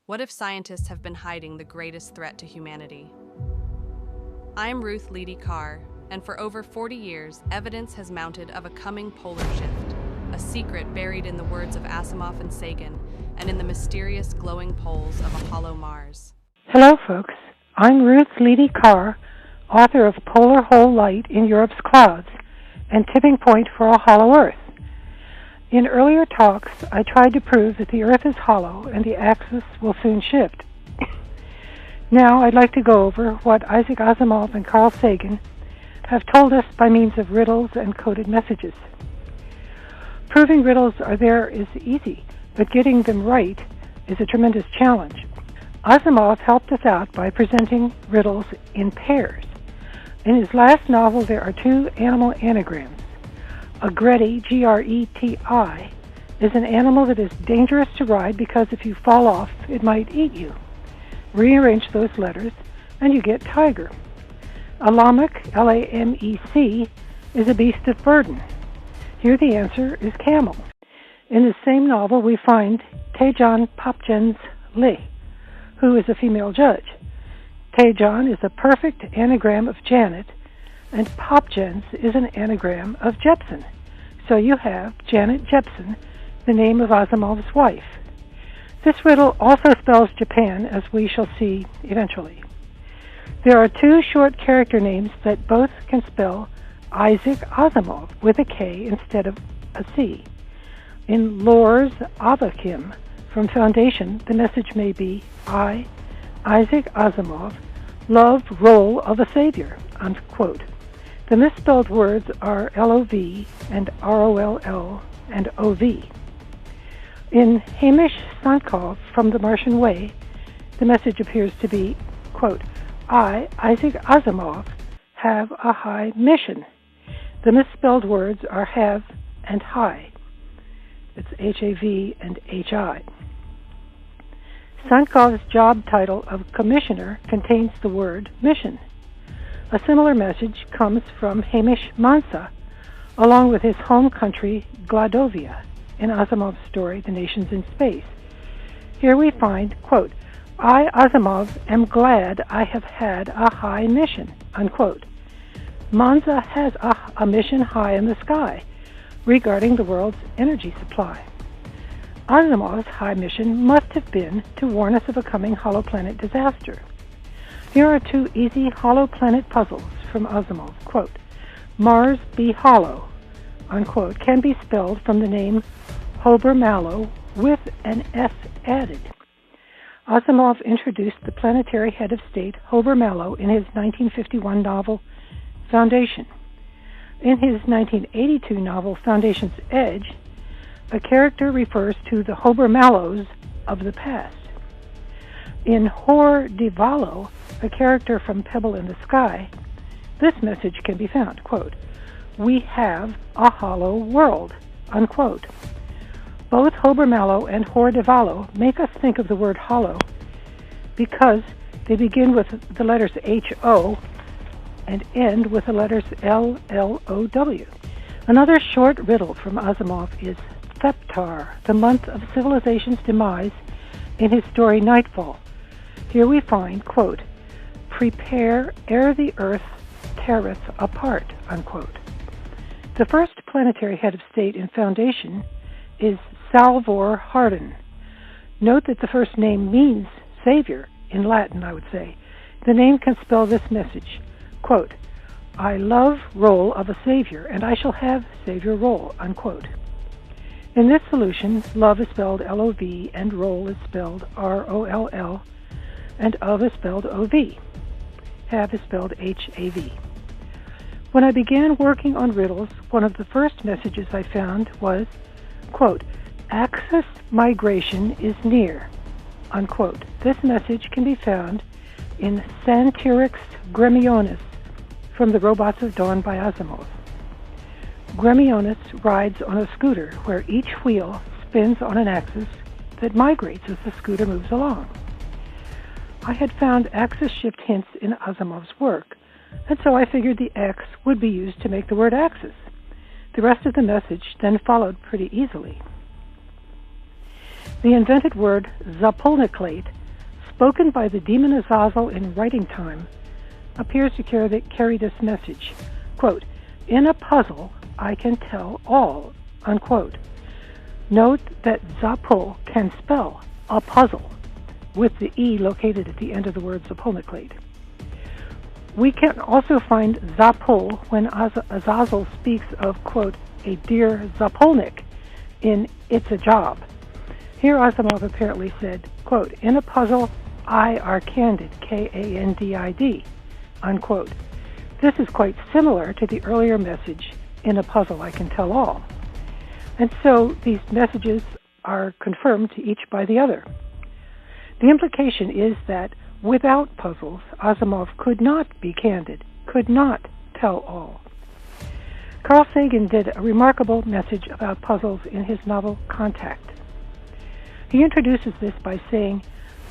What if scientists have been hiding the greatest threat to humanity? I'm Ruth Leedy Carr, and for over 40 years, evidence has mounted of a coming polar shift, a secret buried in the words of Asimov and Sagan, and in the mysterious glowing poles of a hollow Mars. Hello, folks. I'm Ruth Leedy Carr, author of Polar Hole Light in Europe's Clouds and Tipping Point for a Hollow Earth. In earlier talks, I tried to prove that the Earth is hollow and the axis will soon shift. Now I'd like to go over what Isaac Asimov and Carl Sagan have told us by means of riddles and coded messages. Proving riddles are there is easy, but getting them right is a tremendous challenge. Asimov helped us out by presenting riddles in pairs. In his last novel, there are two animal anagrams. A Greti, G-R-E-T-I, is an animal that is dangerous to ride because if you fall off, it might eat you. Rearrange those letters, and you get tiger. A Lamech, L-A-M-E-C, is a beast of burden. Here the answer is camel. In the same novel, we find Tejan Popjen's Le, who is a female judge. Tejan is a perfect anagram of Janet, and Popjens is an anagram of Jepsen. So you have Janet Jepsen, the name of Asimov's wife. This riddle also spells Japan, as we shall see eventually. There are two short character names that both can spell Isaac Asimov with a K instead of a C. In Lore's Avakim from Foundation, the message may be, I, Isaac Asimov, love role of a savior, unquote. The misspelled words are L-O-V and R-O-L-L and O-V. In Hamish Sankov from The Martian Way, the message appears to be, quote, I, Isaac Asimov, have a high mission. The misspelled words are have and high. It's H-A-V and H-I. Sankov's job title of commissioner contains the word mission. A similar message comes from Hamish Mansa, along with his home country, Gladovia, in Asimov's story, The Nations in Space. Here we find, quote, I, Asimov, am glad I have had a high mission, unquote. Mansa has a mission high in the sky regarding the world's energy supply. Asimov's high mission must have been to warn us of a coming hollow planet disaster. Here are two easy hollow planet puzzles from Asimov. Quote, Mars be hollow, unquote, can be spelled from the name Hober Mallow with an S added. Asimov introduced the planetary head of state, Hober Mallow, in his 1951 novel, Foundation. In his 1982 novel, Foundation's Edge, a character refers to the Hober Mallows of the past. In Hor Divalo, a character from Pebble in the Sky, this message can be found, quote, we have a hollow world, unquote. Both Hober Mallow and Hor Divalo make us think of the word hollow because they begin with the letters H-O and end with the letters L-L-O-W. Another short riddle from Asimov is Theptar, the month of civilization's demise, in his story Nightfall. Here we find, quote, prepare ere the earth teareth apart, unquote. The first planetary head of state in Foundation is Salvor Hardin. Note that the first name means savior, in Latin, I would say. The name can spell this message, quote, I love role of a savior, and I shall have savior role, unquote. In this solution, love is spelled L-O-V, and role is spelled R-O-L-L, and of is spelled O-V. Have is spelled H-A-V. When I began working on riddles, one of the first messages I found was, quote, axis migration is near, unquote. This message can be found in Santirix Gremionis from The Robots of Dawn by Asimov. Gremionis rides on a scooter where each wheel spins on an axis that migrates as the scooter moves along. I had found axis shift hints in Asimov's work, and so I figured the X would be used to make the word axis. The rest of the message then followed pretty easily. The invented word zapolniclate spoken by the demon Azazel in writing time, appears to carry this message, quote, "In a puzzle, I can tell all," unquote. Note that Zapul can spell a puzzle with the E located at the end of the word Zapolniclade. We can also find Zapul when Azazel speaks of, quote, "a dear Zapolnik" in It's a Job. Here Asimov apparently said, quote, "In a puzzle, I are candid, Kandid," unquote. This is quite similar to the earlier message, "In a puzzle, I can tell all." And so these messages are confirmed to each by the other. The implication is that without puzzles, Asimov could not be candid, could not tell all. Carl Sagan did a remarkable message about puzzles in his novel Contact. He introduces this by saying,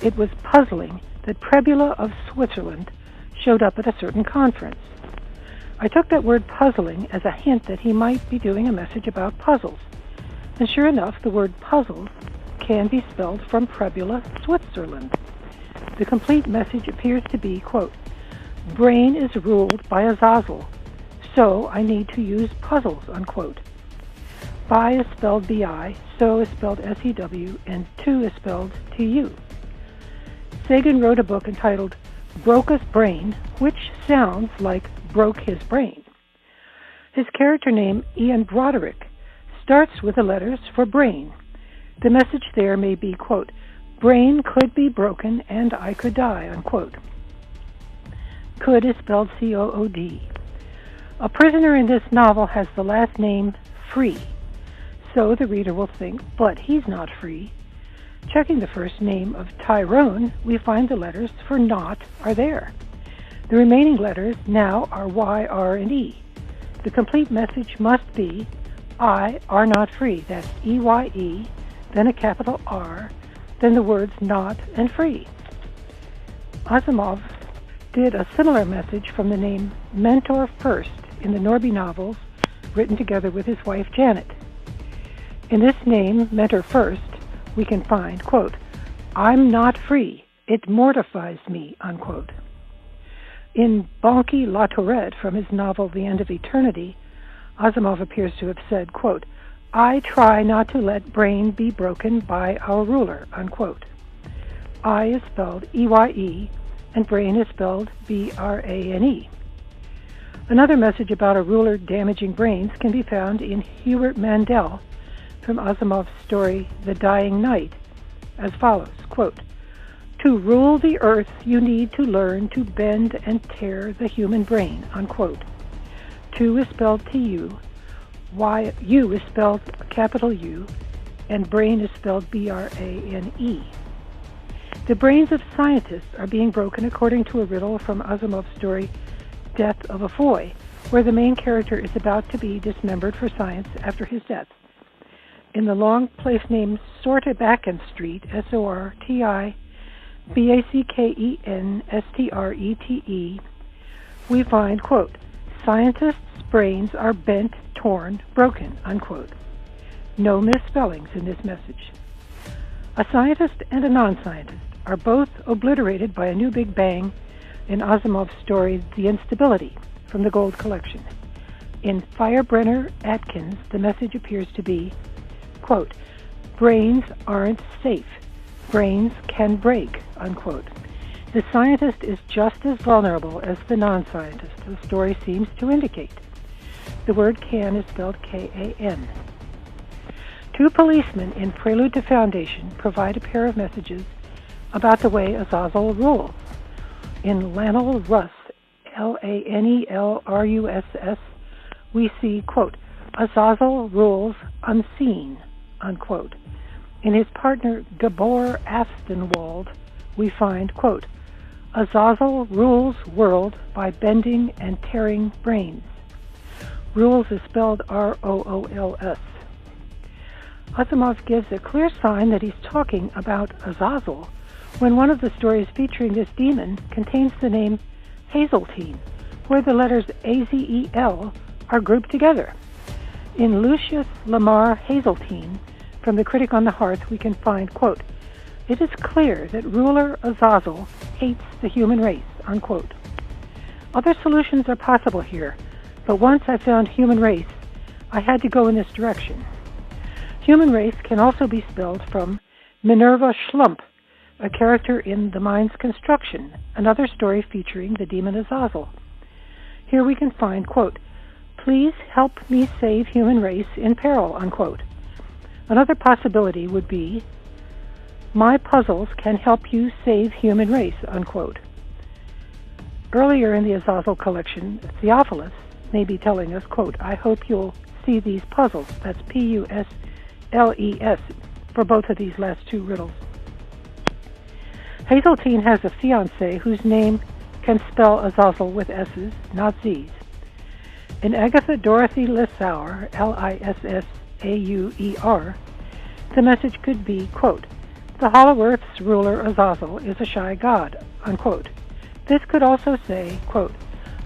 "It was puzzling that Prebula of Switzerland showed up at a certain conference." I took that word puzzling as a hint that he might be doing a message about puzzles. And sure enough, the word puzzles can be spelled from Prebula, Switzerland. The complete message appears to be, quote, "Brain is ruled by Azazel, so I need to use puzzles," unquote. Bi is spelled B-I, so is spelled S-E-W, and tu is spelled T-U. Sagan wrote a book entitled Broca's Brain, which sounds like broke his brain. His character name, Ian Broderick, starts with the letters for brain. The message there may be, quote, "Brain could be broken and I could die," unquote. Could is spelled C-O-O-D. A prisoner in this novel has the last name Free, so the reader will think, but he's not free. Checking the first name of Tyrone, we find the letters for not are there. The remaining letters now are Y, R, and E. The complete message must be, "I are not free." That's E-Y-E, then a capital R, then the words not and free. Asimov did a similar message from the name Mentor First in the Norby novels, written together with his wife Janet. In this name, Mentor First, we can find, quote, "I'm not free. It mortifies me," unquote. In Bonky La Tourette, from his novel The End of Eternity, Asimov appears to have said, quote, "I try not to let brain be broken by our ruler," unquote. I is spelled E-Y-E, and brain is spelled B-R-A-N-E. Another message about a ruler damaging brains can be found in Hubert Mandel from Asimov's story The Dying Night, as follows, quote, "To rule the earth, you need to learn to bend and tear the human brain," unquote. Tu is spelled T-U, U is spelled capital U, and brain is spelled B-R-A-N-E. The brains of scientists are being broken according to a riddle from Asimov's story Death of a Foy, where the main character is about to be dismembered for science after his death. In the long place name Sortebakken Street, S-O-R-T-I-B-A-C-K-E-N-S-T-R-E-T-E, we find, quote, "Scientists' brains are bent, torn, broken," unquote. No misspellings in this message. A scientist and a non-scientist are both obliterated by a new Big Bang in Asimov's story The Instability from the Gold Collection. In Firebrenner Atkins, the message appears to be, quote, "Brains aren't safe. Brains can break," unquote. The scientist is just as vulnerable as the non-scientist, the story seems to indicate. The word can is spelled K-A-N. Two policemen in Prelude to Foundation provide a pair of messages about the way Azazel rules. In Lanel Russ, L-A-N-E-L-R-U-S-S, we see, quote, "Azazel rules unseen," unquote. In his partner Gabor Astenwald, we find, quote, "Azazel rules world by bending and tearing brains." Rules is spelled R-O-O-L-S. Asimov gives a clear sign that he's talking about Azazel when one of the stories featuring this demon contains the name Hazeltine, where the letters A-Z-E-L are grouped together. In Lucius Lamar Hazeltine, from The Critic on the Hearth, we can find, quote, It is clear that ruler Azazel hates the human race, unquote. Other solutions are possible here, but once I found human race, I had to go in this direction. Human race can also be spelled from Minerva Schlump, a character in The Mind's Construction, another story featuring the demon Azazel. Here we can find, quote, "Please help me save human race in peril," unquote. Another possibility would be, "My puzzles can help you save human race," unquote. Earlier in the Azazel collection, Theophilus may be telling us, quote, "I hope you'll see these puzzles." That's P-U-S-L-E-S for both of these last two riddles. Hazeltine has a fiancé whose name can spell Azazel with S's, not Z's. In Agatha Dorothy Lissauer, L-I-S-S-A-U-E-R, the message could be, quote, "The Hollow Earth's ruler Azazel is a shy god," unquote. This could also say, quote,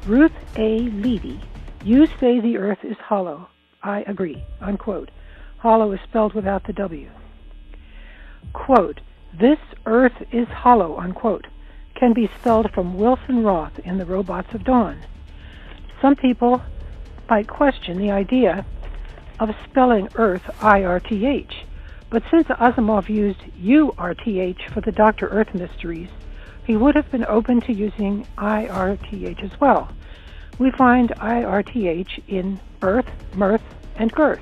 "Ruth A. Leedy, you say the earth is hollow. I agree," unquote. Hollow is spelled without the W. Quote, "This earth is hollow," unquote, can be spelled from Wilson Roth in The Robots of Dawn. Some people might question the idea of spelling Earth I-R-T-H, but since Asimov used U-R-T-H for the Dr. Earth mysteries, he would have been open to using I-R-T-H as well. We find I-R-T-H in Earth, Mirth, and Girth,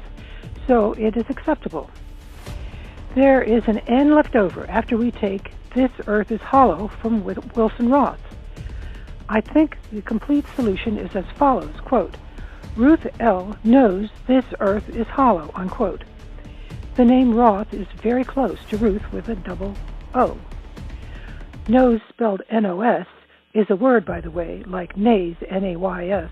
so it is acceptable. There is an N left over after we take "This earth is hollow" from Wilson Roth. I think the complete solution is as follows, quote, "Ruth L. knows this earth is hollow," unquote. The name Roth is very close to Ruth with a double O. Knows, spelled N-O-S, is a word, by the way, like nays, N-A-Y-S.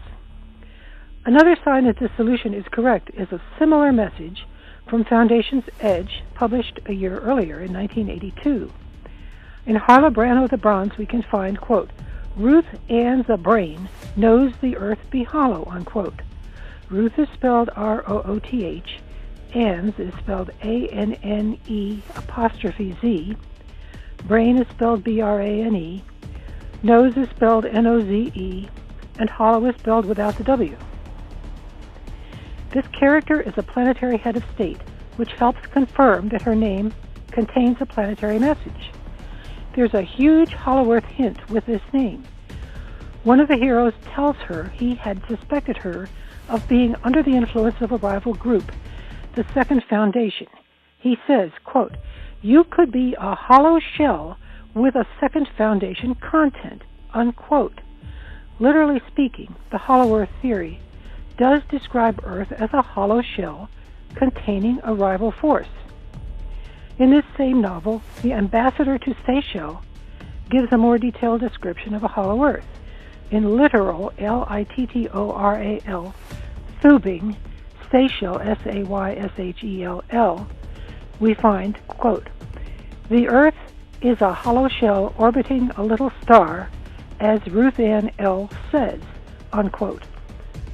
Another sign that the solution is correct is a similar message from Foundation's Edge, published a year earlier in 1982. In Harla Brano the Bronze, we can find, quote, "Ruth Ann's a brain knows the earth be hollow," unquote. Ruth is spelled R-O-O-T-H, Ann's is spelled A-N-N-E'-Z, brain is spelled B-R-A-N-E, nose is spelled N-O-Z-E, and hollow is spelled without the W. This character is a planetary head of state, which helps confirm that her name contains a planetary message. There's a huge Hollow Earth hint with this name. One of the heroes tells her he had suspected her of being under the influence of a rival group, the Second Foundation. He says, quote, "You could be a hollow shell with a Second Foundation content," unquote. Literally speaking, the Hollow Earth theory does describe Earth as a hollow shell containing a rival force. In this same novel, the ambassador to Seychelles gives a more detailed description of a hollow Earth. In literal L-I-T-T-O-R-A-L, Thubing, Seychelles, S-A-Y-S-H-E-L-L, we find, quote, "The Earth is a hollow shell orbiting a little star, as Ruth Ann L. says," unquote.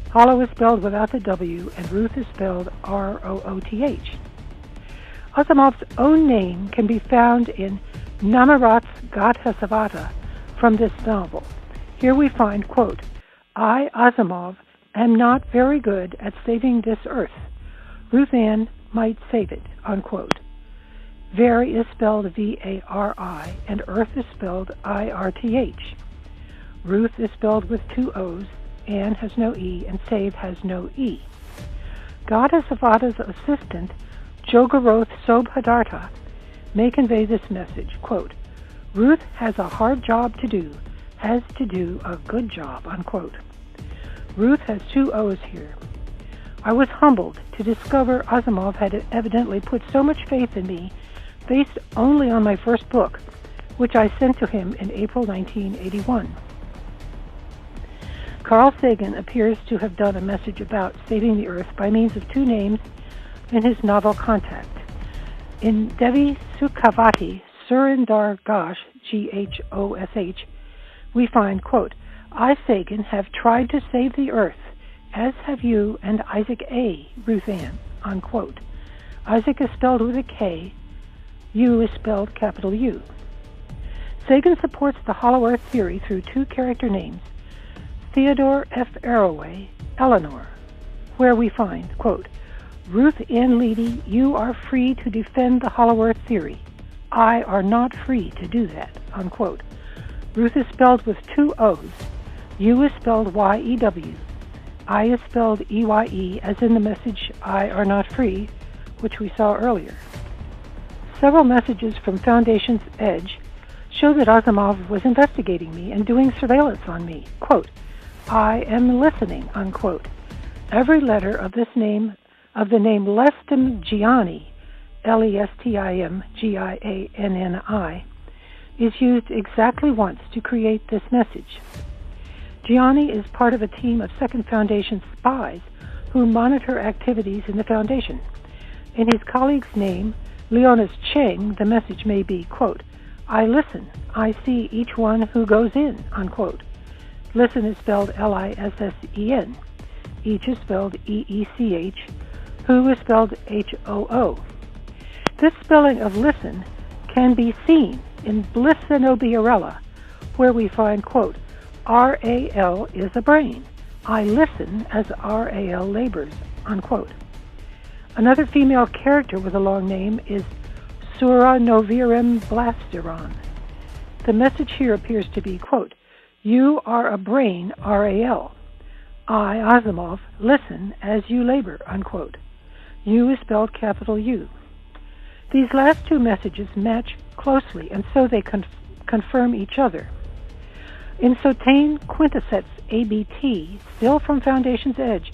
Hollow is spelled without the W, and Ruth is spelled R-O-O-T-H. Asimov's own name can be found in Namarat's Gathasavata from this novel. Here we find, quote, "I, Asimov, am not very good at saving this Earth. Ruth Ann might save it," unquote. Very is spelled V-A-R-I, and Earth is spelled I-R-T-H. Ruth is spelled with two O's, Ann has no E, and save has no E. Gathasavata's assistant, Jogaroth Sobhadarta, may convey this message, quote, "Ruth has a hard job to do, has to do a good job," unquote. Ruth has two O's here. I was humbled to discover Asimov had evidently put so much faith in me based only on my first book, which I sent to him in April 1981. Carl Sagan appears to have done a message about saving the Earth by means of two names in his novel Contact. In Devi Sukhavati Surinder Ghosh, G-H-O-S-H, we find, quote, "I, Sagan, have tried to save the Earth, as have you and Isaac A. Ruth Ann," unquote. Isaac is spelled with a K, U is spelled capital U. Sagan supports the Hollow Earth theory through two character names, Theodore F. Arroway, Eleanor, where we find, quote, Ruth N. Leedy, you are free to defend the Hollow Earth theory. I are not free to do that, unquote. Ruth is spelled with two O's. U is spelled Y-E-W. I is spelled E-Y-E, as in the message, I are not free, which we saw earlier. Several messages from Foundation's Edge show that Asimov was investigating me and doing surveillance on me. Quote, I am listening, unquote. Every letter of the name Lestim Gianni, Lestimgianni, is used exactly once to create this message. Gianni is part of a team of Second Foundation spies who monitor activities in the Foundation. In his colleague's name, Leonis Cheng, the message may be, quote, I listen, I see each one who goes in, unquote. Listen is spelled L-I-S-S-E-N. Each is spelled E-E-C-H. Who is spelled H-O-O. This spelling of listen can be seen in Blissinobiarella, where we find, quote, R-A-L is a brain. I listen as R-A-L labors, unquote. Another female character with a long name is Sura Novirum Blasteron. The message here appears to be, quote, you are a brain, R-A-L. I, Asimov, listen as you labor, unquote. U is spelled capital U. These last two messages match closely, and so they confirm each other. In Sotain Quintiset's ABT, still from Foundation's Edge,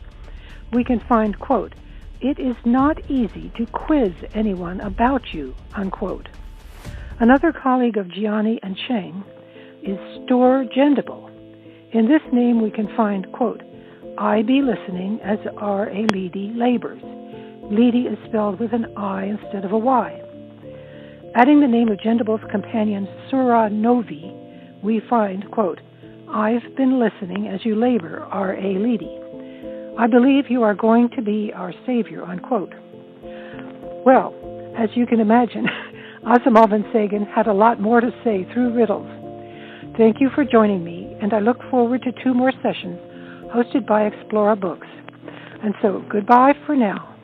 we can find, quote, it is not easy to quiz anyone about you, unquote. Another colleague of Gianni and Cheng is Stor Gendable. In this name we can find, quote, I be listening as R.A. Leedy labors. Leedy is spelled with an I instead of a Y. Adding the name of Gendable's companion Sura Novi, we find, quote, I've been listening as you labor, R.A. Leedy. I believe you are going to be our savior, unquote. Well, as you can imagine, Asimov and Sagan had a lot more to say through riddles. Thank you for joining me, and I look forward to 2 more sessions hosted by Explora Books. And so, goodbye for now.